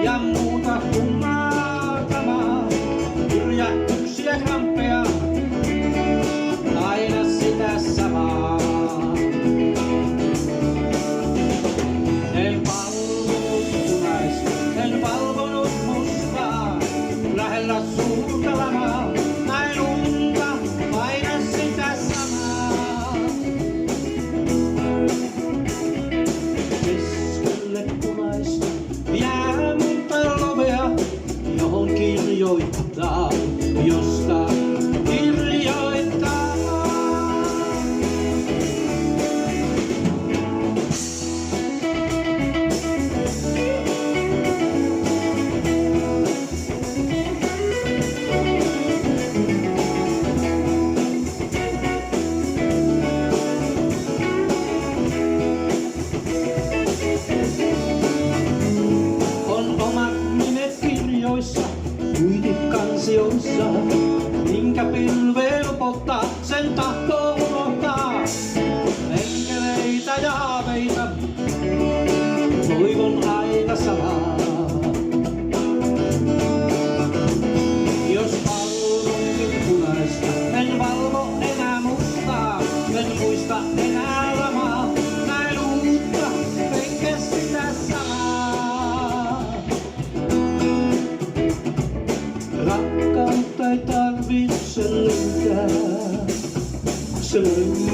ja muuta kummaatamaa. Yrjähdyksiä krampeja, aina sitä samaa. En valvonut punaista, en valvonut mustaa, lähellä suurta lamaa. Näin unta, aina sitä samaa. Keskelle punaista jää monta lovea, johon kirjoittaa, josta kirjoittaa. On omat nimet kirjoissa, kuitikansioissa, minkä pilveen upottaa, sen tahtoo unohtaa. Enkeleitä ja haaveita, toivon aika salaa. Jos valvonkin punaista, en valvo enää mustaa, en muista enää lamaa. Näin uutta, enkä sitä samaa. Rakkautta ei tarvitse löytää, se löytyy